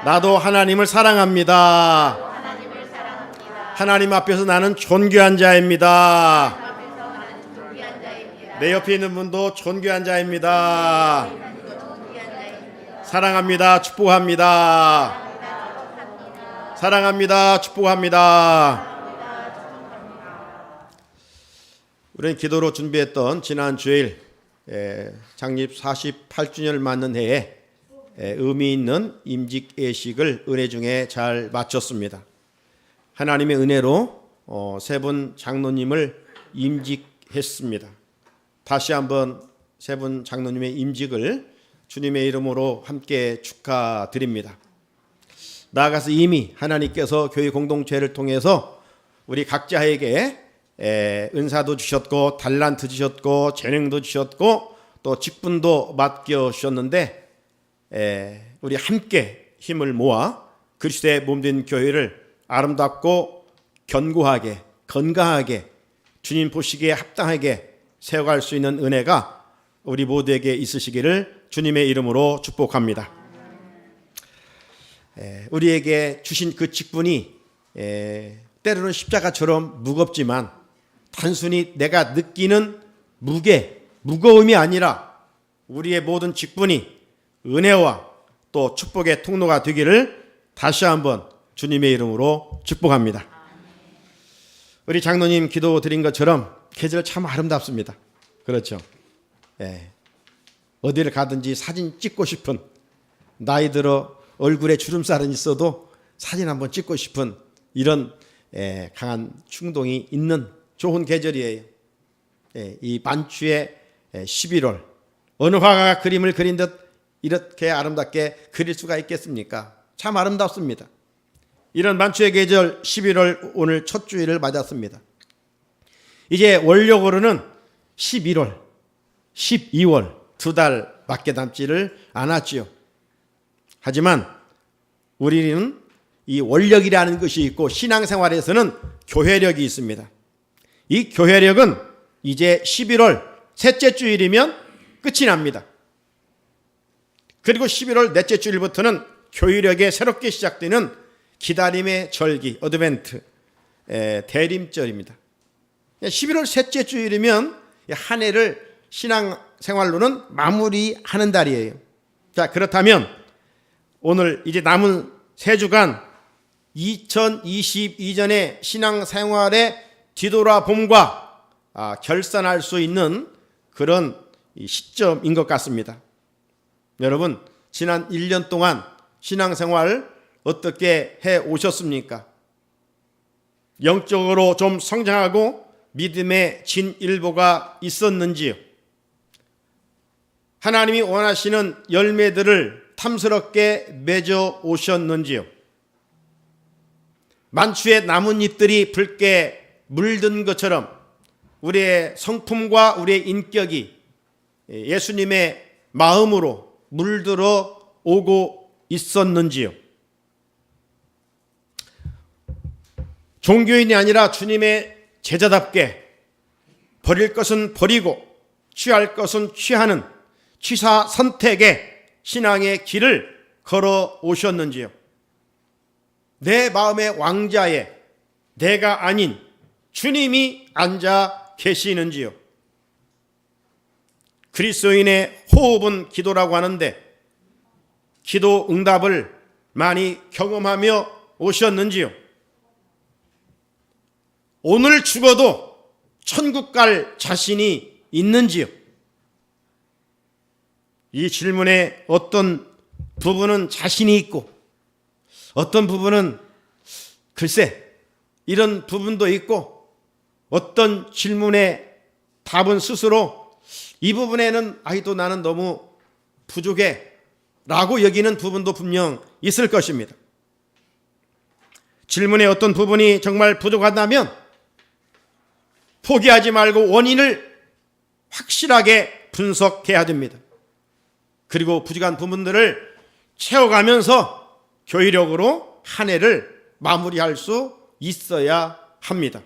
나도 하나님을 사랑합니다. 하나님 앞에서 나는 존귀한 자입니다. 내 옆에 있는 분도 존귀한 자입니다. 사랑합니다. 축복합니다. 사랑합니다. 축복합니다. 우리는 기도로 준비했던 지난 주일 창립 48주년을 맞는 해에 의미 있는 임직 예식을 은혜 중에 잘 마쳤습니다. 하나님의 은혜로 세 분 장로님을 임직했습니다. 다시 한번 세 분 장로님의 임직을 주님의 이름으로 함께 축하드립니다. 나아가서 이미 하나님께서 교회 공동체를 통해서 우리 각자에게 은사도 주셨고 달란트 주셨고 재능도 주셨고 또 직분도 맡겨 주셨는데 우리 함께 힘을 모아 그리스도의 몸된 교회를 아름답고 견고하게 건강하게 주님 보시기에 합당하게 세워갈 수 있는 은혜가 우리 모두에게 있으시기를 주님의 이름으로 축복합니다. 우리에게 주신 그 직분이 때로는 십자가처럼 무겁지만 단순히 내가 느끼는 무거움이 아니라 우리의 모든 직분이 은혜와 또 축복의 통로가 되기를 다시 한번 주님의 이름으로 축복합니다. 우리 장로님 기도 드린 것처럼 계절 참 아름답습니다. 그렇죠? 어디를 가든지 사진 찍고 싶은, 나이 들어 얼굴에 주름살은 있어도 사진 한번 찍고 싶은 이런 강한 충동이 있는 좋은 계절이에요. 이 만추의 11월 어느 화가가 그림을 그린 듯 이렇게 아름답게 그릴 수가 있겠습니까? 참 아름답습니다. 이런 만추의 계절 11월 오늘 첫 주일을 맞았습니다. 이제 원력으로는 11월, 12월 두 달밖에 남지를 않았지요. 하지만 우리는 이 원력이라는 것이 있고 신앙생활에서는 교회력이 있습니다. 이 교회력은 이제 11월 셋째 주일이면 끝이 납니다. 그리고 11월 넷째 주일부터는 교회력에 새롭게 시작되는 기다림의 절기, 어드벤트, 대림절입니다. 11월 셋째 주일이면 한 해를 신앙생활로는 마무리하는 달이에요. 자, 그렇다면 오늘 이제 남은 세 주간 2022년의 신앙생활의 뒤돌아봄과 결산할 수 있는 그런 시점인 것 같습니다. 여러분, 지난 1년 동안 신앙생활 어떻게 해 오셨습니까? 영적으로 좀 성장하고 믿음의 진일보가 있었는지요? 하나님이 원하시는 열매들을 탐스럽게 맺어 오셨는지요? 만추의 나뭇잎들이 붉게 물든 것처럼 우리의 성품과 우리의 인격이 예수님의 마음으로 물들어 오고 있었는지요? 종교인이 아니라 주님의 제자답게 버릴 것은 버리고 취할 것은 취하는 취사 선택의 신앙의 길을 걸어 오셨는지요? 내 마음의 왕자에 내가 아닌 주님이 앉아 계시는지요? 그리스도인의 호흡은 기도라고 하는데 기도 응답을 많이 경험하며 오셨는지요? 오늘 죽어도 천국 갈 자신이 있는지요? 이 질문에 어떤 부분은 자신이 있고 어떤 부분은 글쎄 이런 부분도 있고 어떤 질문의 답은 스스로 이 부분에는 아이도 나는 너무 부족해 라고 여기는 부분도 분명 있을 것입니다. 질문의 어떤 부분이 정말 부족하다면 포기하지 말고 원인을 확실하게 분석해야 됩니다. 그리고 부족한 부분들을 채워가면서 교회력으로 한 해를 마무리할 수 있어야 합니다.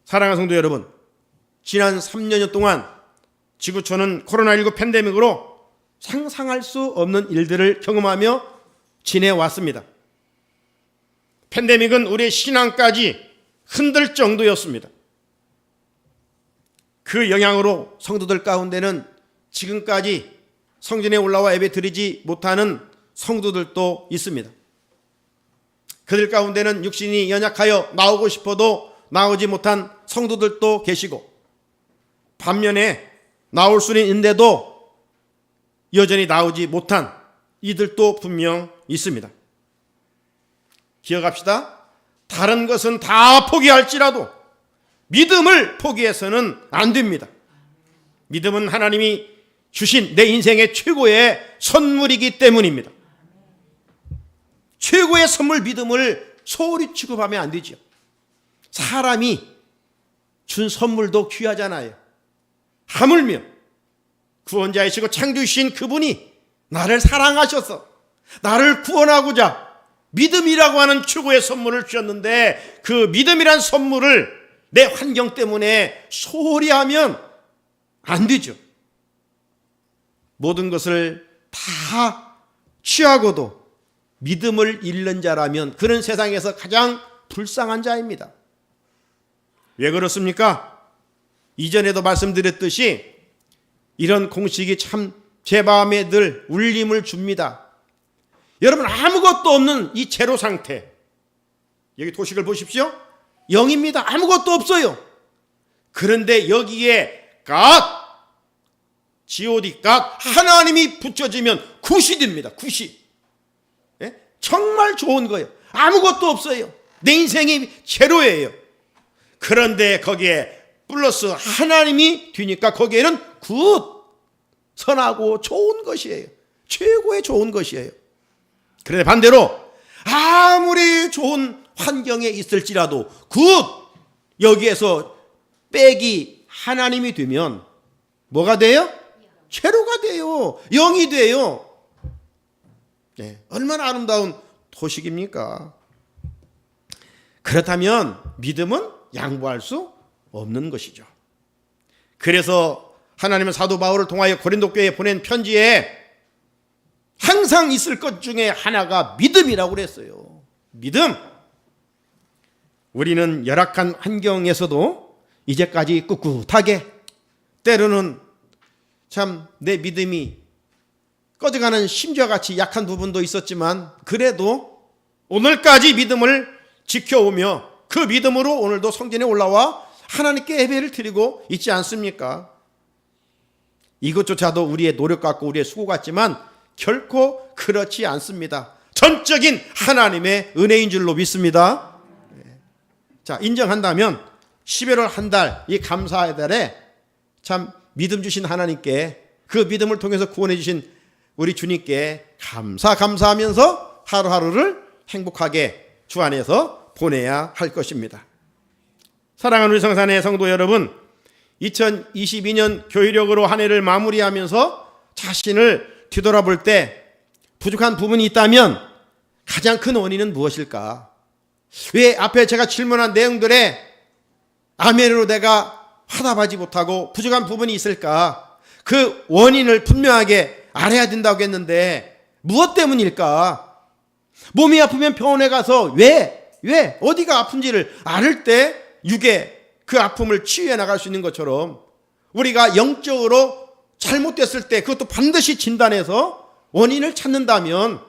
사랑하는 성도 여러분, 지난 3년 동안 지구촌은 코로나19 팬데믹으로 상상할 수 없는 일들을 경험하며 지내왔습니다. 팬데믹은 우리의 신앙까지 흔들 정도였습니다. 그 영향으로 성도들 가운데는 지금까지 성전에 올라와 예배 드리지 못하는 성도들도 있습니다. 그들 가운데는 육신이 연약하여 나오고 싶어도 나오지 못한 성도들도 계시고, 반면에 나올 수는 있는데도 여전히 나오지 못한 이들도 분명 있습니다. 기억합시다. 다른 것은 다 포기할지라도 믿음을 포기해서는 안 됩니다. 믿음은 하나님이 주신 내 인생의 최고의 선물이기 때문입니다. 최고의 선물 믿음을 소홀히 취급하면 안 되죠. 사람이 준 선물도 귀하잖아요. 하물며 구원자이시고 창조주신 그분이 나를 사랑하셔서 나를 구원하고자 믿음이라고 하는 최고의 선물을 주셨는데, 그 믿음이란 선물을 내 환경 때문에 소홀히 하면 안 되죠. 모든 것을 다 취하고도 믿음을 잃는 자라면 그는 세상에서 가장 불쌍한 자입니다. 왜 그렇습니까? 이전에도 말씀드렸듯이 이런 공식이 참 제 마음에 늘 울림을 줍니다. 여러분, 아무것도 없는 이 제로 상태, 여기 도식을 보십시오. 0입니다. 아무것도 없어요. 그런데 여기에 God, God, 하나님이 붙여지면 굿이 됩니다. 굿이. 예? 정말 좋은 거예요. 아무것도 없어요. 내 인생이 제로예요. 그런데 거기에 플러스 하나님이 뒤니까 거기에는 굿, 선하고 좋은 것이에요. 최고의 좋은 것이에요. 그런데 반대로 아무리 좋은 환경에 있을지라도 굿, 여기에서 빼기 하나님이 되면 뭐가 돼요? 제로가 돼요. 0이 돼요. 네, 얼마나 아름다운 도식입니까? 그렇다면 믿음은 양보할 수 없는 것이죠. 그래서 하나님은 사도 바울을 통하여 고린도 교회에 보낸 편지에 항상 있을 것 중에 하나가 믿음이라고 그랬어요. 믿음. 우리는 열악한 환경에서도 이제까지 꿋꿋하게, 때로는 참 내 믿음이 꺼져가는 심지어 같이 약한 부분도 있었지만 그래도 오늘까지 믿음을 지켜오며 그 믿음으로 오늘도 성전에 올라와 하나님께 예배를 드리고 있지 않습니까? 이것조차도 우리의 노력 같고 우리의 수고 같지만 결코 그렇지 않습니다. 전적인 하나님의 은혜인 줄로 믿습니다. 자, 인정한다면 11월 한 달, 이 감사의 달에 참 믿음 주신 하나님께, 그 믿음을 통해서 구원해 주신 우리 주님께 감사하면서 하루하루를 행복하게 주 안에서 보내야 할 것입니다. 사랑하는 우리 성산의 성도 여러분, 2022년 교회력으로 한 해를 마무리하면서 자신을 뒤돌아볼 때 부족한 부분이 있다면 가장 큰 원인은 무엇일까? 왜 앞에 제가 질문한 내용들에 아멘으로 내가 화답하지 못하고 부족한 부분이 있을까? 그 원인을 분명하게 알아야 된다고 했는데 무엇 때문일까? 몸이 아프면 병원에 가서 왜 어디가 아픈지를 알을 때 육에 그 아픔을 치유해 나갈 수 있는 것처럼 우리가 영적으로 잘못됐을 때 그것도 반드시 진단해서 원인을 찾는다면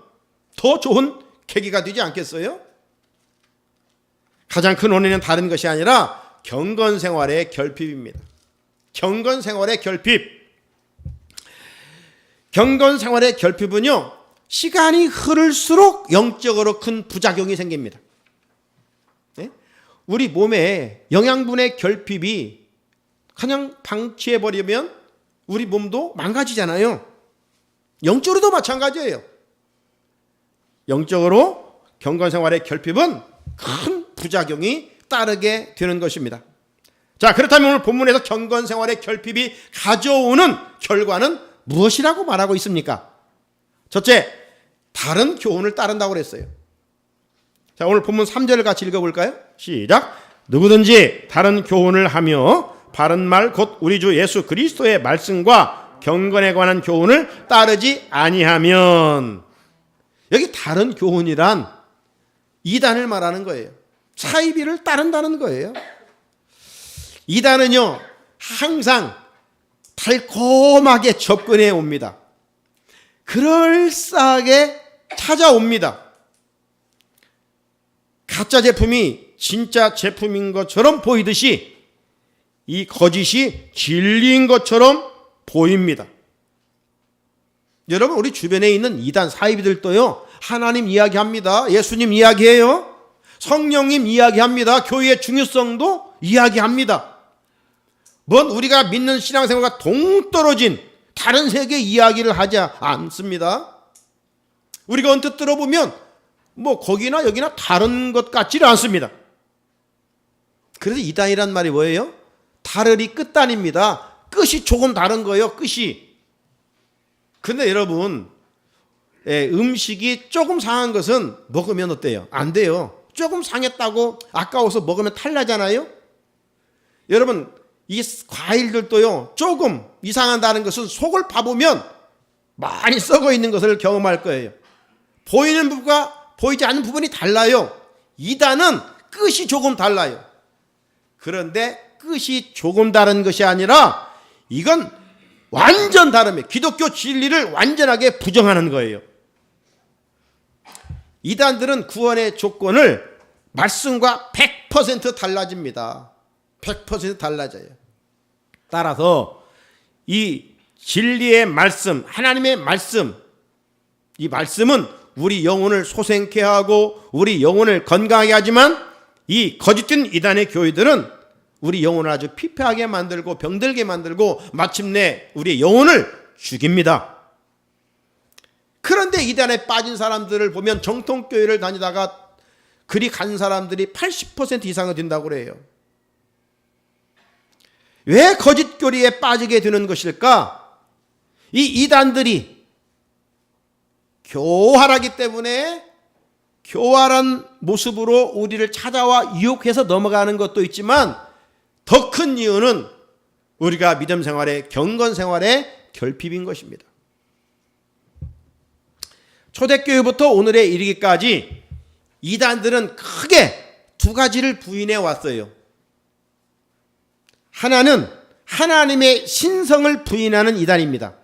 더 좋은 계기가 되지 않겠어요? 가장 큰 원인은 다른 것이 아니라 경건생활의 결핍입니다. 경건생활의 결핍. 경건생활의 결핍은요, 시간이 흐를수록 영적으로 큰 부작용이 생깁니다. 네? 우리 몸에 영양분의 결핍이 그냥 방치해버리면 우리 몸도 망가지잖아요. 영적으로도 마찬가지예요. 영적으로 경건생활의 결핍은 큰 부작용이 따르게 되는 것입니다. 자, 그렇다면 오늘 본문에서 경건생활의 결핍이 가져오는 결과는 무엇이라고 말하고 있습니까? 첫째, 다른 교훈을 따른다고 그랬어요. 자, 오늘 본문 3절을 같이 읽어볼까요? 시작. 누구든지 다른 교훈을 하며 바른 말 곧 우리 주 예수 그리스도의 말씀과 경건에 관한 교훈을 따르지 아니하면, 여기 다른 교훈이란 이단을 말하는 거예요. 사이비를 따른다는 거예요. 이단은요, 항상 달콤하게 접근해 옵니다. 그럴싸하게 찾아옵니다. 가짜 제품이 진짜 제품인 것처럼 보이듯이 이 거짓이 진리인 것처럼 보입니다. 여러분, 우리 주변에 있는 이단 사이비들도요, 하나님 이야기합니다. 예수님 이야기해요. 성령님 이야기합니다. 교회의 중요성도 이야기합니다. 뭔 우리가 믿는 신앙생활과 동떨어진 다른 세계 이야기를 하지 않습니다. 우리가 언뜻 들어보면 뭐 거기나 여기나 다른 것 같지는 않습니다. 그래서 이단이란 말이 뭐예요? 다르리 끝단입니다. 끝이 조금 다른 거예요. 끝이. 근데 여러분, 음식이 조금 상한 것은 먹으면 어때요? 안 돼요. 조금 상했다고 아까워서 먹으면 탈나잖아요. 여러분, 이 과일들도요, 조금 이상하다는 것은 속을 파보면 많이 썩어 있는 것을 경험할 거예요. 보이는 부분과 보이지 않는 부분이 달라요. 이단은 끝이 조금 달라요. 그런데 끝이 조금 다른 것이 아니라 이건 완전 다릅니다. 기독교 진리를 완전하게 부정하는 거예요. 이단들은 구원의 조건을 말씀과 100% 달라집니다. 100% 달라져요. 따라서 이 진리의 말씀, 하나님의 말씀, 이 말씀은 우리 영혼을 소생케 하고 우리 영혼을 건강하게 하지만 이 거짓된 이단의 교회들은 우리 영혼을 아주 피폐하게 만들고 병들게 만들고 마침내 우리 영혼을 죽입니다. 그런데 이단에 빠진 사람들을 보면 정통교회를 다니다가 그리 간 사람들이 80% 이상은 된다고 그래요. 왜 거짓 교리에 빠지게 되는 것일까? 이 이단들이 교활하기 때문에 교활한 모습으로 우리를 찾아와 유혹해서 넘어가는 것도 있지만 더 큰 이유는 우리가 믿음 생활의 경건 생활의 결핍인 것입니다. 초대교회부터 오늘에 이르기까지 이단들은 크게 두 가지를 부인해 왔어요. 하나는 하나님의 신성을 부인하는 이단입니다.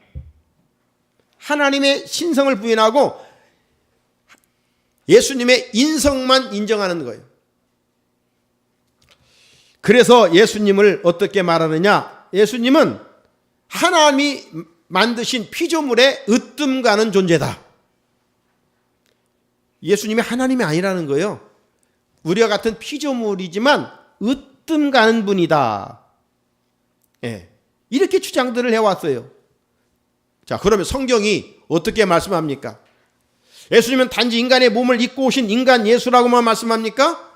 하나님의 신성을 부인하고 예수님의 인성만 인정하는 거예요. 그래서 예수님을 어떻게 말하느냐? 예수님은 하나님이 만드신 피조물에 으뜸 가는 존재다. 예수님이 하나님이 아니라는 거예요. 우리와 같은 피조물이지만 으뜸 가는 분이다. 예, 이렇게 주장들을 해왔어요. 자, 그러면 성경이 어떻게 말씀합니까? 예수님은 단지 인간의 몸을 입고 오신 인간 예수라고만 말씀합니까?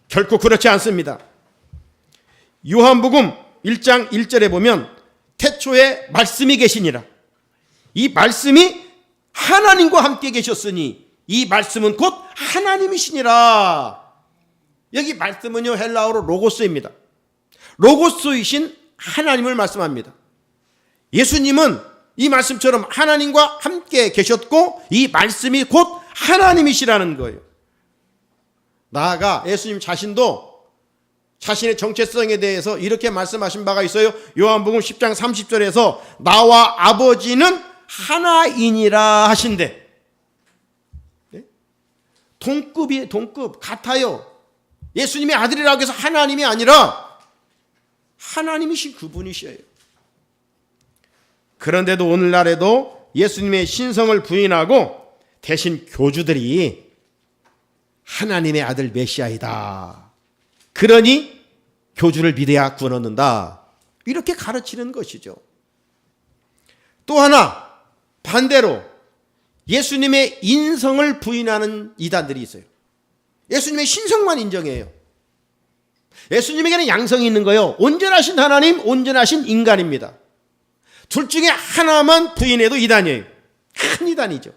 결코 그렇지 않습니다. 요한복음 1장 1절에 보면 태초에 말씀이 계시니라. 이 말씀이 하나님과 함께 계셨으니 이 말씀은 곧 하나님이시니라. 여기 말씀은요, 헬라어로 로고스입니다. 로고스이신 하나님을 말씀합니다. 예수님은 이 말씀처럼 하나님과 함께 계셨고 이 말씀이 곧 하나님이시라는 거예요. 나아가 예수님 자신도 자신의 정체성에 대해서 이렇게 말씀하신 바가 있어요. 요한복음 10장 30절에서 나와 아버지는 하나이니라 하신대. 동급이에요. 동급. 같아요. 예수님의 아들이라고 해서 하나님이 아니라 하나님이신 그분이셔요. 그런데도 오늘날에도 예수님의 신성을 부인하고 대신 교주들이 하나님의 아들 메시아이다. 그러니 교주를 믿어야 구원 얻는다. 이렇게 가르치는 것이죠. 또 하나 반대로 예수님의 인성을 부인하는 이단들이 있어요. 예수님의 신성만 인정해요. 예수님에게는 양성이 있는 거예요. 온전하신 하나님, 온전하신 인간입니다. 둘 중에 하나만 부인해도 이단이에요. 큰 이단이죠.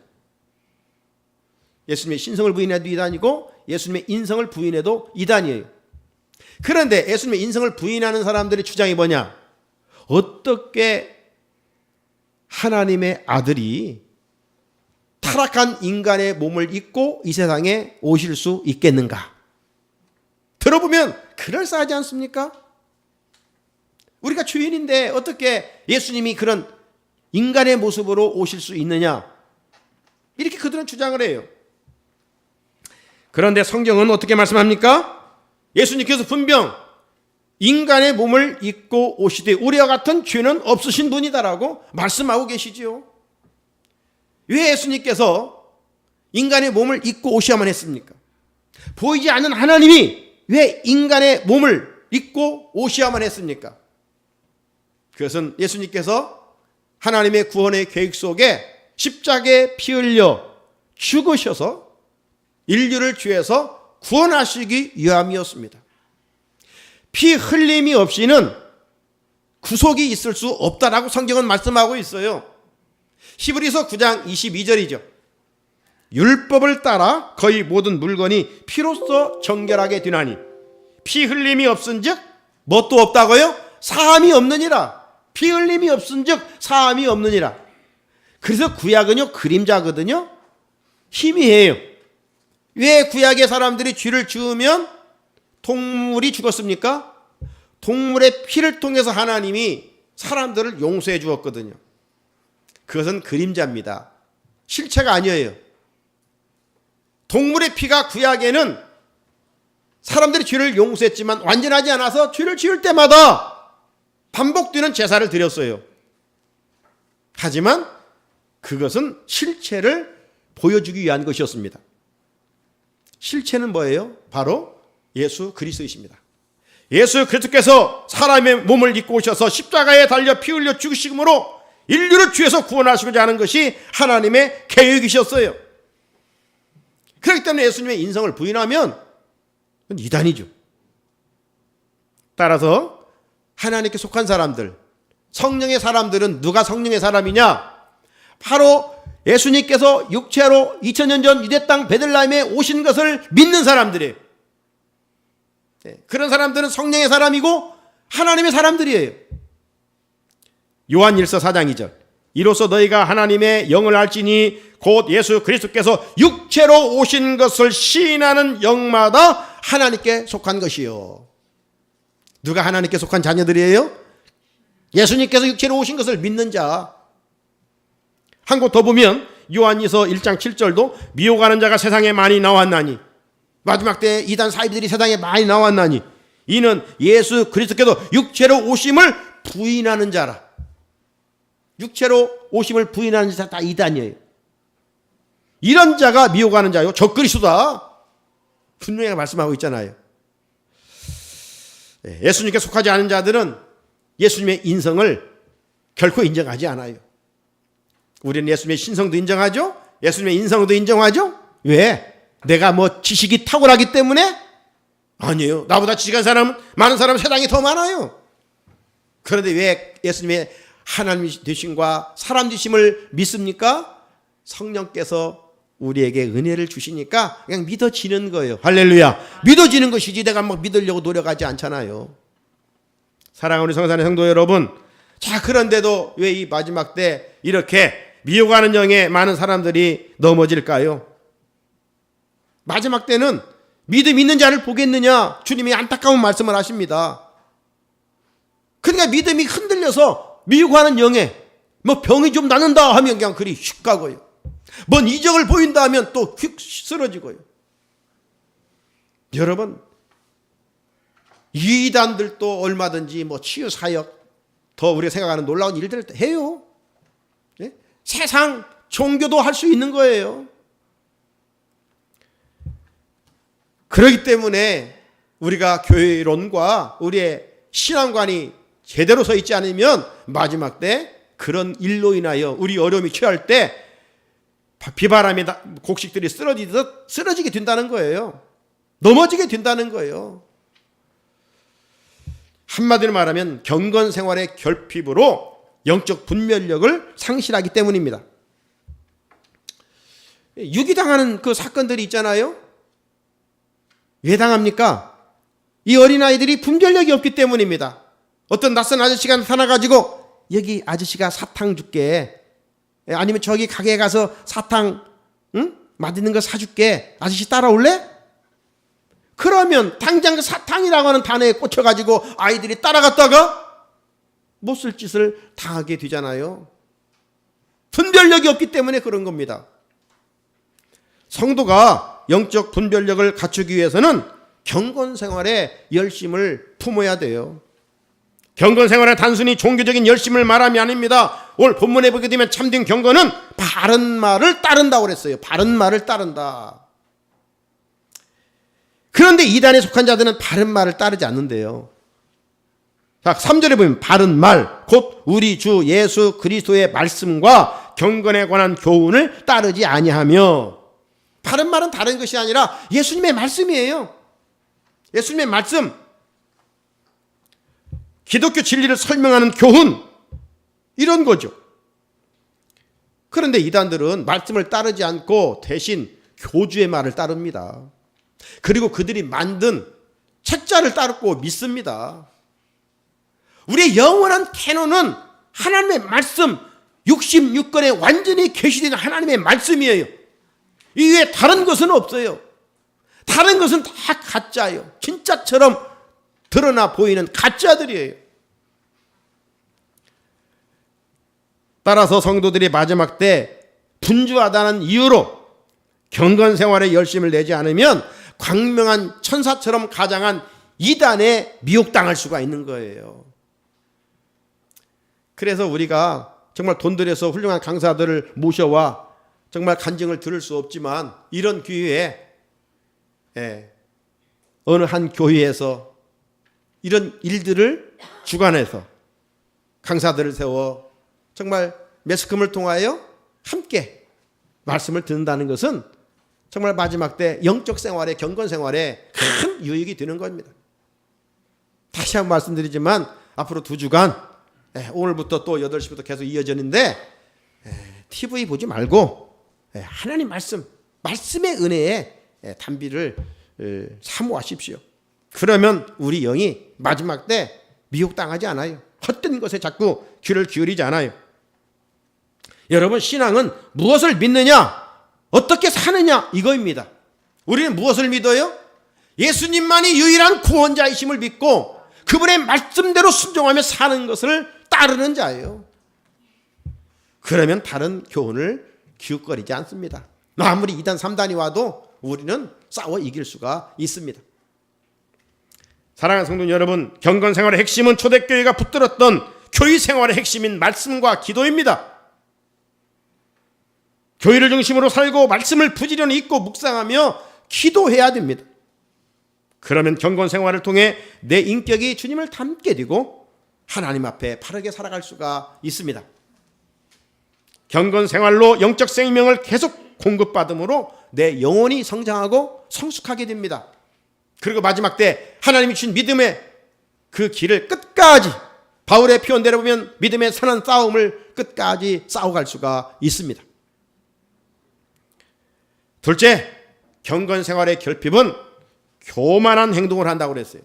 예수님의 신성을 부인해도 이단이고 예수님의 인성을 부인해도 이단이에요. 그런데 예수님의 인성을 부인하는 사람들의 주장이 뭐냐? 어떻게 하나님의 아들이 타락한 인간의 몸을 입고 이 세상에 오실 수 있겠는가? 들어보면 그럴싸하지 않습니까? 우리가 주인인데 어떻게 예수님이 그런 인간의 모습으로 오실 수 있느냐? 이렇게 그들은 주장을 해요. 그런데 성경은 어떻게 말씀합니까? 예수님께서 분명 인간의 몸을 입고 오시되 우리와 같은 죄는 없으신 분이다라고 말씀하고 계시지요. 왜 예수님께서 인간의 몸을 입고 오셔야만 했습니까? 보이지 않는 하나님이 왜 인간의 몸을 입고 오셔야만 했습니까? 그것은 예수님께서 하나님의 구원의 계획 속에 십자가에 피 흘려 죽으셔서 인류를 죄에서 구원하시기 위함이었습니다. 피 흘림이 없이는 구속이 있을 수 없다라고 성경은 말씀하고 있어요. 히브리서 9장 22절이죠. 율법을 따라 거의 모든 물건이 피로써 정결하게 되나니 피 흘림이 없은즉 뭣도 없다고요? 사함이 없느니라. 피 흘림이 없은즉 사함이 없느니라. 그래서 구약은요 그림자거든요. 희미해요. 왜 구약의 사람들이 죄를 지으면 동물이 죽었습니까? 동물의 피를 통해서 하나님이 사람들을 용서해 주었거든요. 그것은 그림자입니다. 실체가 아니에요. 동물의 피가 구약에는 사람들이 죄를 용서했지만 완전하지 않아서 죄를 지을 때마다 반복되는 제사를 드렸어요. 하지만 그것은 실체를 보여주기 위한 것이었습니다. 실체는 뭐예요? 바로 예수 그리스도이십니다. 예수 그리스도께서 사람의 몸을 입고 오셔서 십자가에 달려 피 흘려 죽으심으로 인류를 죄에서 구원하시고자 하는 것이 하나님의 계획이셨어요. 그렇기 때문에 예수님의 인성을 부인하면 이단이죠. 따라서 하나님께 속한 사람들, 성령의 사람들은 누가 성령의 사람이냐? 바로 예수님께서 육체로 2000년 전 유대 땅 베들레헴에 오신 것을 믿는 사람들이에요. 그런 사람들은 성령의 사람이고 하나님의 사람들이에요. 요한 1서 4장 2절. 이로써 너희가 하나님의 영을 알지니 곧 예수 그리스도께서 육체로 오신 것을 시인하는 영마다 하나님께 속한 것이요. 누가 하나님께 속한 자녀들이에요? 예수님께서 육체로 오신 것을 믿는 자. 한 곳 더 보면 요한일서 1장 7절도 미혹하는 자가 세상에 많이 나왔나니 마지막 때 이단 사이비들이 세상에 많이 나왔나니 이는 예수 그리스도께서 육체로 오심을 부인하는 자라. 육체로 오심을 부인하는 자 다 이단이에요. 이런 자가 미혹하는 자요 적그리스도다. 분명히 말씀하고 있잖아요. 예수님께 속하지 않은 자들은 예수님의 인성을 결코 인정하지 않아요. 우리는 예수님의 신성도 인정하죠. 예수님의 인성도 인정하죠. 왜? 내가 뭐 지식이 탁월하기 때문에? 아니에요. 나보다 지식한 사람, 많은 사람은 세상에 더 많아요. 그런데 왜 예수님의 하나님 되심과 사람 되심을 믿습니까? 성령께서 우리에게 은혜를 주시니까 그냥 믿어지는 거예요. 할렐루야. 믿어지는 것이지 내가 막 믿으려고 노력하지 않잖아요. 사랑하는 우리 성산의 성도 여러분, 자 그런데도 왜 이 마지막 때 이렇게 미혹하는 영에 많은 사람들이 넘어질까요? 마지막 때는 믿음 있는 자를 보겠느냐? 주님이 안타까운 말씀을 하십니다. 그러니까 믿음이 흔들려서 미혹하는 영에 뭐 병이 좀 낫는다 하면 그냥 그리 휙 가고요. 뭔 이적을 보인다 하면 또 휙 쓰러지고요. 여러분, 이단들도 얼마든지 뭐 치유 사역 더 우리가 생각하는 놀라운 일들을 해요. 네? 세상 종교도 할 수 있는 거예요. 그렇기 때문에 우리가 교회론과 우리의 신앙관이 제대로 서 있지 않으면 마지막 때 그런 일로 인하여 우리 어려움이 처할 때 비바람에 곡식들이 쓰러지게 된다는 거예요. 넘어지게 된다는 거예요. 한마디로 말하면 경건 생활의 결핍으로 영적 분별력을 상실하기 때문입니다. 유기당하는 그 사건들이 있잖아요. 왜 당합니까? 이 어린아이들이 분별력이 없기 때문입니다. 어떤 낯선 아저씨가 나타나가지고 여기 아저씨가 사탕 줄게, 아니면 저기 가게에 가서 사탕 응? 맛있는 거 사줄게. 아저씨 따라올래? 그러면 당장 그 사탕이라고 하는 단어에 꽂혀가지고 아이들이 따라갔다가 못쓸 짓을 당하게 되잖아요. 분별력이 없기 때문에 그런 겁니다. 성도가 영적 분별력을 갖추기 위해서는 경건 생활에 열심을 품어야 돼요. 경건 생활은 단순히 종교적인 열심을 말함이 아닙니다. 오늘 본문에 보게 되면 참된 경건은 바른 말을 따른다고 그랬어요. 바른 말을 따른다. 그런데 이단에 속한 자들은 바른 말을 따르지 않는데요. 자, 3절에 보면 바른 말, 곧 우리 주 예수 그리스도의 말씀과 경건에 관한 교훈을 따르지 아니하며, 바른 말은 다른 것이 아니라 예수님의 말씀이에요. 예수님의 말씀, 기독교 진리를 설명하는 교훈, 이런 거죠. 그런데 이단들은 말씀을 따르지 않고 대신 교주의 말을 따릅니다. 그리고 그들이 만든 책자를 따르고 믿습니다. 우리의 영원한 캐논은 하나님의 말씀, 66권에 완전히 계시된 하나님의 말씀이에요. 이외에 다른 것은 없어요. 다른 것은 다 가짜예요. 진짜처럼 드러나 보이는 가짜들이에요. 따라서 성도들이 마지막 때 분주하다는 이유로 경건 생활에 열심을 내지 않으면 광명한 천사처럼 가장한 이단에 미혹당할 수가 있는 거예요. 그래서 우리가 정말 돈 들여서 훌륭한 강사들을 모셔와 정말 간증을 들을 수 없지만, 이런 기회에 어느 한 교회에서 이런 일들을 주관해서 강사들을 세워 정말 매스컴을 통하여 함께 말씀을 듣는다는 것은 정말 마지막 때 영적 생활에, 경건 생활에 큰 유익이 되는 겁니다. 다시 한번 말씀드리지만 앞으로 2주간 오늘부터 또 8시부터 계속 이어지는데 TV 보지 말고 하나님 말씀, 말씀의 은혜에 단비를 사모하십시오. 그러면 우리 영이 마지막 때 미혹당하지 않아요. 헛된 것에 자꾸 귀를 기울이지 않아요. 여러분, 신앙은 무엇을 믿느냐, 어떻게 사느냐, 이거입니다. 우리는 무엇을 믿어요? 예수님만이 유일한 구원자이심을 믿고 그분의 말씀대로 순종하며 사는 것을 따르는 자예요. 그러면 다른 교훈을 기웃거리지 않습니다. 아무리 2단 3단이 와도 우리는 싸워 이길 수가 있습니다. 사랑하는 성도 여러분, 경건 생활의 핵심은 초대교회가 붙들었던 교회 생활의 핵심인 말씀과 기도입니다. 교회를 중심으로 살고 말씀을 부지런히 읽고 묵상하며 기도해야 됩니다. 그러면 경건 생활을 통해 내 인격이 주님을 닮게 되고 하나님 앞에 바르게 살아갈 수가 있습니다. 경건 생활로 영적 생명을 계속 공급받음으로 내 영혼이 성장하고 성숙하게 됩니다. 그리고 마지막 때 하나님이 주신 믿음의 그 길을 끝까지, 바울의 표현대로 보면 믿음의 선한 싸움을 끝까지 싸워갈 수가 있습니다. 둘째, 경건 생활의 결핍은 교만한 행동을 한다고 그랬어요.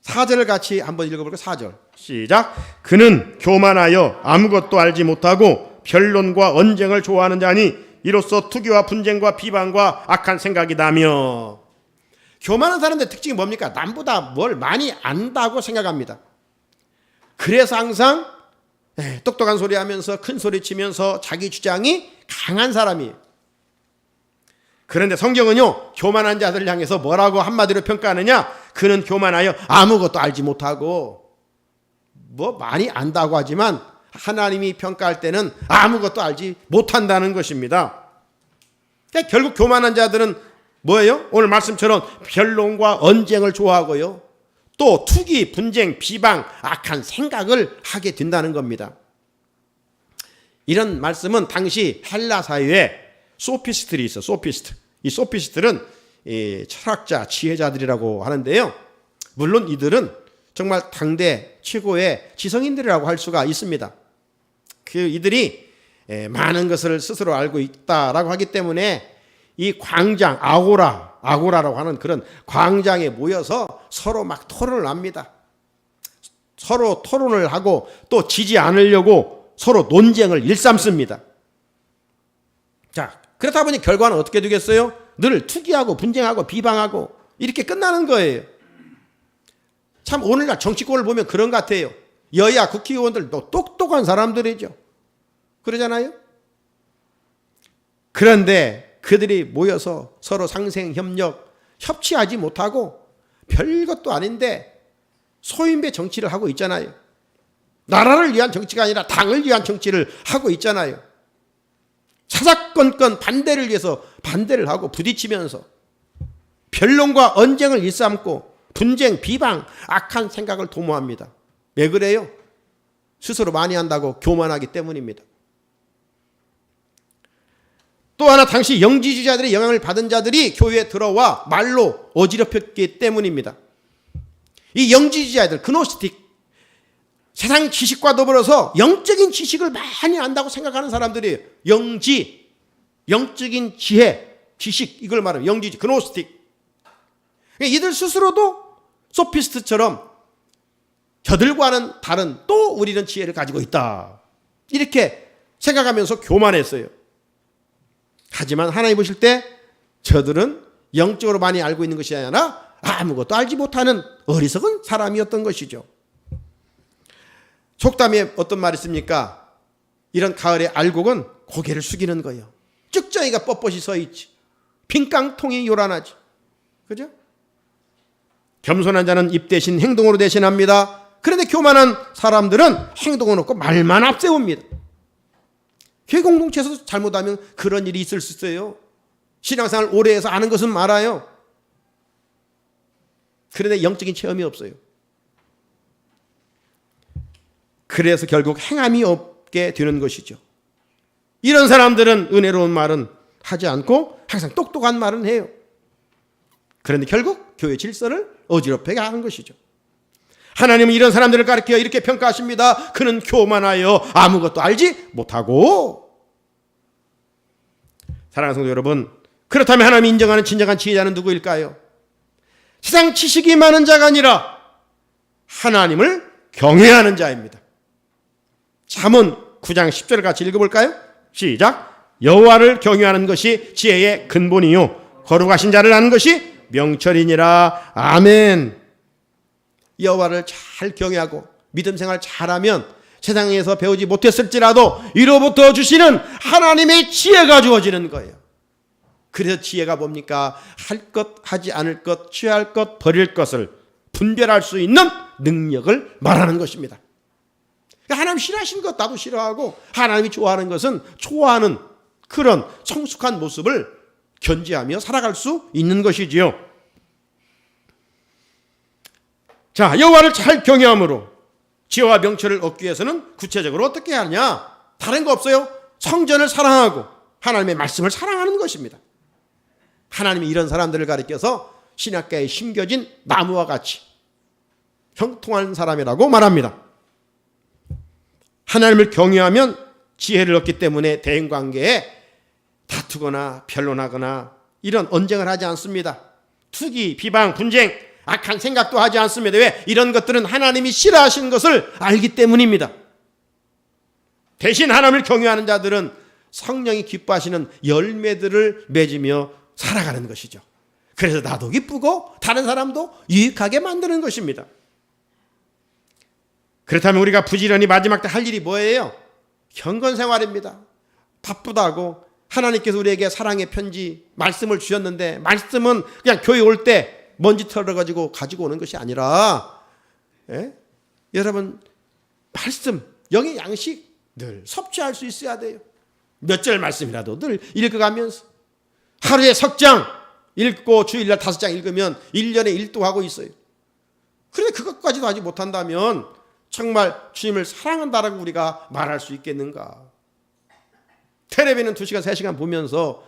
4절을 같이 한번 읽어볼까요? 4절 시작. 그는 교만하여 아무것도 알지 못하고 변론과 언쟁을 좋아하는 자니 이로써 투기와 분쟁과 비방과 악한 생각이 나며. 교만한 사람들의 특징이 뭡니까? 남보다 뭘 많이 안다고 생각합니다. 그래서 항상 똑똑한 소리 하면서 큰 소리 치면서 자기 주장이 강한 사람이에요. 그런데 성경은요, 교만한 자들을 향해서 뭐라고 한마디로 평가하느냐? 그는 교만하여 아무것도 알지 못하고, 뭐 많이 안다고 하지만 하나님이 평가할 때는 아무것도 알지 못한다는 것입니다. 그러니까 결국 교만한 자들은 뭐예요? 오늘 말씀처럼 변론과 언쟁을 좋아하고요, 또 투기, 분쟁, 비방, 악한 생각을 하게 된다는 겁니다. 이런 말씀은 당시 헬라 사회에 소피스트들이 있어. 소피스트. 이 소피스트들은 철학자, 지혜자들이라고 하는데요. 물론 이들은 정말 당대 최고의 지성인들이라고 할 수가 있습니다. 이들이 많은 것을 스스로 알고 있다라고 하기 때문에 이 광장, 아고라라고 하는 그런 광장에 모여서 서로 막 토론을 합니다. 서로 토론을 하고 또 지지 않으려고 서로 논쟁을 일삼습니다. 자, 그렇다 보니 결과는 어떻게 되겠어요? 늘 투기하고 분쟁하고 비방하고 이렇게 끝나는 거예요. 참 오늘날 정치권을 보면 그런 것 같아요. 여야 국회의원들도 똑똑한 사람들이죠. 그러잖아요. 그런데 그들이 모여서 서로 상생협력, 협치하지 못하고 별것도 아닌데 소인배 정치를 하고 있잖아요. 나라를 위한 정치가 아니라 당을 위한 정치를 하고 있잖아요. 사사건건 반대를 위해서 반대를 하고 부딪히면서 변론과 언쟁을 일삼고 분쟁, 비방, 악한 생각을 도모합니다. 왜 그래요? 스스로 많이 한다고 교만하기 때문입니다. 또 하나 당시 영지주의자들의 영향을 받은 자들이 교회에 들어와 말로 어지럽혔기 때문입니다. 이 영지주의자들, 그노스틱, 세상 지식과 더불어서 영적인 지식을 많이 안다고 생각하는 사람들이 영적인 지혜, 지식, 이걸 말하면 영지주의, 그노스틱. 이들 스스로도 소피스트처럼 저들과는 다른 또 우리는 지혜를 가지고 있다. 이렇게 생각하면서 교만했어요. 하지만 하나님 보실 때 저들은 영적으로 많이 알고 있는 것이 아니라 아무것도 알지 못하는 어리석은 사람이었던 것이죠. 속담에 어떤 말이 있습니까? 이런 가을의 알곡은 고개를 숙이는 거예요. 쭉정이가 뻣뻣이 서 있지. 빈깡통이 요란하지. 그죠? 겸손한 자는 입 대신 행동으로 대신합니다. 그런데 교만한 사람들은 행동은 없고 말만 앞세웁니다. 교회 공동체에서 잘못하면 그런 일이 있을 수 있어요. 신앙생활 오래 해서 아는 것은 많아요. 그런데 영적인 체험이 없어요. 그래서 결국 행함이 없게 되는 것이죠. 이런 사람들은 은혜로운 말은 하지 않고 항상 똑똑한 말은 해요. 그런데 결국 교회 질서를 어지럽게 하는 것이죠. 하나님은 이런 사람들을 가리켜 이렇게 평가하십니다. 그는 교만하여 아무것도 알지 못하고. 사랑하는 성도 여러분, 그렇다면 하나님이 인정하는 진정한 지혜자는 누구일까요? 세상 지식이 많은 자가 아니라 하나님을 경외하는 자입니다. 잠언 9장 10절을 같이 읽어볼까요? 시작. 여호와를 경외하는 것이 지혜의 근본이요 거룩하신 자를 아는 것이 명철이니라. 아멘. 여호와를 잘 경외하고 믿음 생활 잘하면 세상에서 배우지 못했을지라도 이로부터 주시는 하나님의 지혜가 주어지는 거예요. 그래서 지혜가 뭡니까? 할 것, 하지 않을 것, 취할 것, 버릴 것을 분별할 수 있는 능력을 말하는 것입니다. 하나님 싫어하시는 것 나도 싫어하고 하나님이 좋아하는 것은 좋아하는 그런 성숙한 모습을 견지하며 살아갈 수 있는 것이지요. 자, 여호와를 잘 경외함으로 지혜와 명철을 얻기 위해서는 구체적으로 어떻게 하느냐? 다른 거 없어요. 성전을 사랑하고 하나님의 말씀을 사랑하는 것입니다. 하나님이 이런 사람들을 가리켜서 신약가에 심겨진 나무와 같이 형통한 사람이라고 말합니다. 하나님을 경외하면 지혜를 얻기 때문에 대인관계에 다투거나 변론하거나 이런 언쟁을 하지 않습니다. 투기, 비방, 분쟁, 악한 생각도 하지 않습니다. 왜? 이런 것들은 하나님이 싫어하시는 것을 알기 때문입니다. 대신 하나님을 경외하는 자들은 성령이 기뻐하시는 열매들을 맺으며 살아가는 것이죠. 그래서 나도 기쁘고 다른 사람도 유익하게 만드는 것입니다. 그렇다면 우리가 부지런히 마지막 때 할 일이 뭐예요? 경건생활입니다. 바쁘다고 하나님께서 우리에게 사랑의 편지, 말씀을 주셨는데 말씀은 그냥 교회 올 때 먼지 털어가지고 가지고 오는 것이 아니라 여러분 말씀, 영의 양식 늘 섭취할 수 있어야 돼요. 몇 절 말씀이라도 늘 읽어가면서 하루에 석 장 읽고 주일날 5장 읽으면 1년에 1도 하고 있어요. 그런데 그것까지도 하지 못한다면 정말 주님을 사랑한다라고 우리가 말할 수 있겠는가? 텔레비는 2시간, 3시간 보면서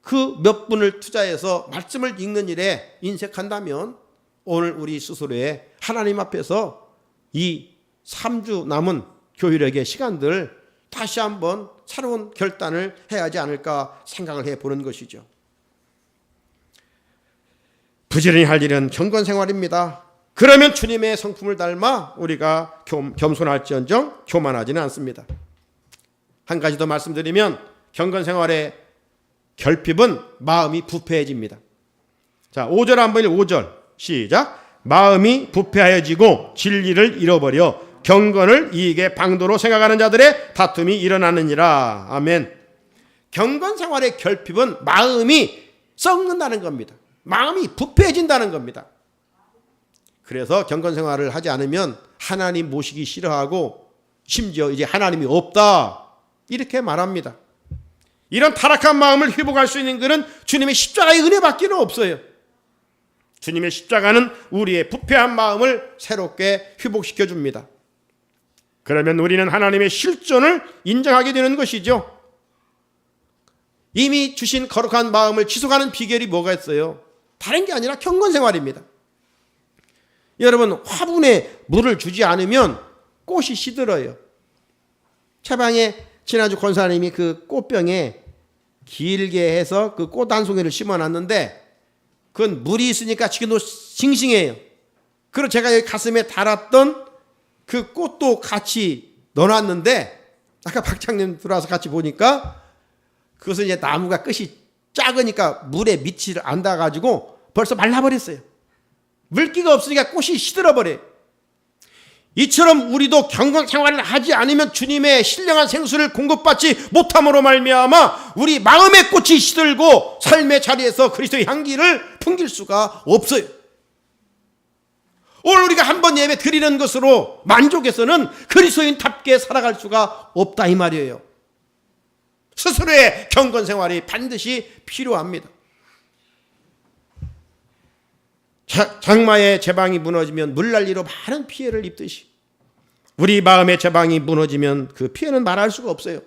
그 몇 분을 투자해서 말씀을 읽는 일에 인색한다면 오늘 우리 스스로의 하나님 앞에서 이 3주 남은 교일에게 시간들 다시 한번 새로운 결단을 해야 하지 않을까 생각을 해보는 것이죠. 부지런히 할 일은 경건생활입니다. 그러면 주님의 성품을 닮아 우리가 겸손할지언정 교만하지는 않습니다. 한 가지 더 말씀드리면 결핍은 마음이 부패해집니다. 자, 5절 한번 5절 시작. 마음이 부패하여지고 진리를 잃어버려 경건을 이익의 방도로 생각하는 자들의 다툼이 일어나느니라. 아멘. 경건 생활의 결핍은 마음이 썩는다는 겁니다. 마음이 부패해진다는 겁니다. 그래서 경건 생활을 하지 않으면 하나님 모시기 싫어하고 심지어 이제 하나님이 없다 이렇게 말합니다. 이런 타락한 마음을 회복할 수 있는 것은 주님의 십자가의 은혜밖에 없어요. 주님의 십자가는 우리의 부패한 마음을 새롭게 회복시켜 줍니다. 그러면 우리는 하나님의 실존을 인정하게 되는 것이죠. 이미 주신 거룩한 마음을 지속하는 비결이 뭐가 있어요? 다른 게 아니라 경건 생활입니다. 여러분, 화분에 물을 주지 않으면 꽃이 시들어요. 채방에 지난주 권사님이 그 꽃병에 길게 해서 그 꽃 한 송이를 심어놨는데 그건 물이 있으니까 지금도 싱싱해요. 그리고 제가 여기 가슴에 달았던 그 꽃도 같이 넣어놨는데 아까 박장님 들어와서 같이 보니까 그것은 이제 나무가 끝이 작으니까 물에 밑이 안 닿아가지고 벌써 말라버렸어요. 물기가 없으니까 꽃이 시들어버려요. 이처럼 우리도 경건 생활을 하지 않으면 주님의 신령한 생수를 공급받지 못함으로 말미암아 우리 마음의 꽃이 시들고 삶의 자리에서 그리스도의 향기를 풍길 수가 없어요. 오늘 우리가 한번 예배 드리는 것으로 만족해서는 그리스도인답게 살아갈 수가 없다 이 말이에요. 스스로의 경건 생활이 반드시 필요합니다. 장마의 제방이 무너지면 물난리로 많은 피해를 입듯이 우리 마음의 제방이 무너지면 그 피해는 말할 수가 없어요.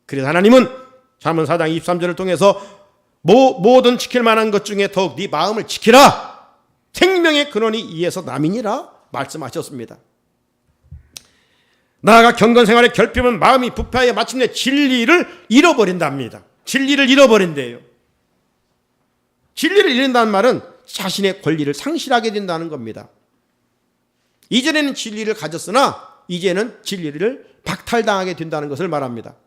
그래서 하나님은 잠언 4장 23절을 통해서 모든 지킬 만한 것 중에 더욱 네 마음을 지키라. 생명의 근원이 이에서 남이니라 말씀하셨습니다. 나아가 경건 생활의 결핍은 마음이 부패하여 마침내 진리를 잃어버린답니다. 진리를 잃어버린대요. 진리를 잃는다는 말은 자신의 권리를 상실하게 된다는 겁니다. 이전에는 진리를 가졌으나 이제는 진리를 박탈당하게 된다는 것을 말합니다.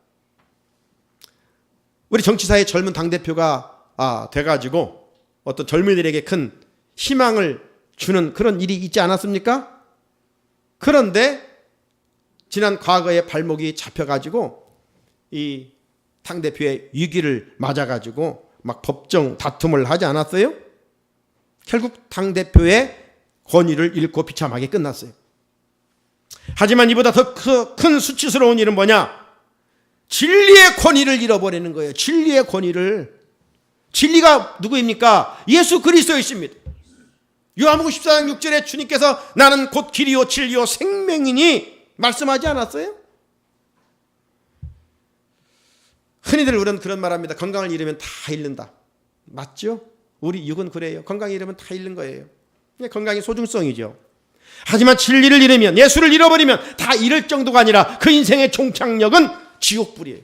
우리 정치사의 젊은 당대표가 돼가지고 어떤 젊은이들에게 큰 희망을 주는 그런 일이 있지 않았습니까? 그런데 지난 과거에 발목이 잡혀가지고 이 당대표의 위기를 맞아가지고 막 법정 다툼을 하지 않았어요? 결국 당대표의 권위를 잃고 비참하게 끝났어요. 하지만 이보다 더 큰 수치스러운 일은 뭐냐? 진리의 권위를 잃어버리는 거예요. 진리의 권위를. 진리가 누구입니까? 예수 그리스도이십니다. 요한복음 14장 6절에 주님께서 나는 곧 길이요 진리요 생명이니 말씀하지 않았어요? 흔히들 우리는 그런 말합니다. 건강을 잃으면 다 잃는다. 맞죠? 우리 육은 그래요. 건강을 잃으면 다 잃는 거예요. 건강이 소중성이죠. 하지만 진리를 잃으면, 예수를 잃어버리면 다 잃을 정도가 아니라 그 인생의 종착역은 지옥불이에요.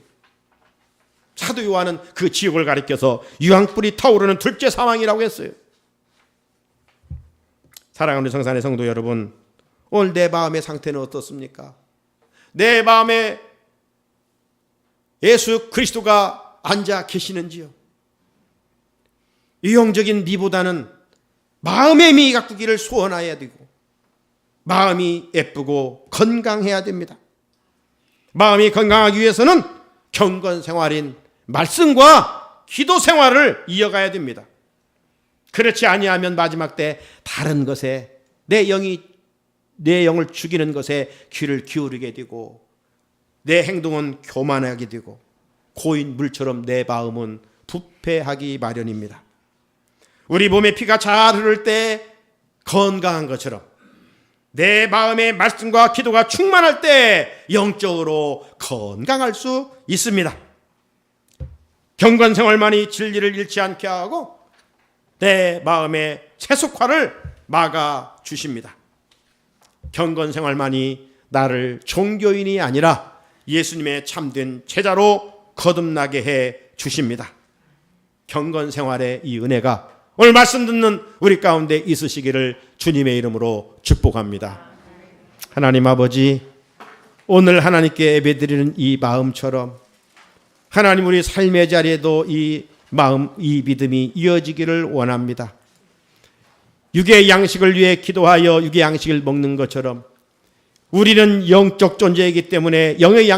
사도 요한은 그 지옥을 가리켜서 유황불이 타오르는 둘째 사망이라고 했어요. 사랑하는 성산의 성도 여러분, 오늘 내 마음의 상태는 어떻습니까? 내 마음에 예수 그리스도가 앉아 계시는지요? 유형적인 미보다는 마음의 미 가꾸기를 소원해야 되고 마음이 예쁘고 건강해야 됩니다. 마음이 건강하기 위해서는 경건 생활인 말씀과 기도 생활을 이어가야 됩니다. 그렇지 아니하면 마지막 때 다른 것에 내 영을 죽이는 것에 귀를 기울이게 되고 내 행동은 교만하게 되고 고인 물처럼 내 마음은 부패하기 마련입니다. 우리 몸에 피가 잘 흐를 때 건강한 것처럼 내 마음의 말씀과 기도가 충만할 때 영적으로 건강할 수 있습니다. 경건 생활만이 진리를 잃지 않게 하고 내 마음의 세속화를 막아 주십니다. 경건 생활만이 나를 종교인이 아니라 예수님의 참된 제자로 거듭나게 해 주십니다. 경건 생활의 이 은혜가 오늘 말씀 듣는 우리 가운데 있으시기를 주님의 이름으로 축복합니다. 하나님 아버지, 오늘 하나님께 예배드리는 이 마음처럼 하나님 우리 삶의 자리에도 이 마음, 이 믿음이 이어지기를 원합니다. 육의 양식을 위해 기도하여 육의 양식을 먹는 것처럼 우리는 영적 존재이기 때문에 영의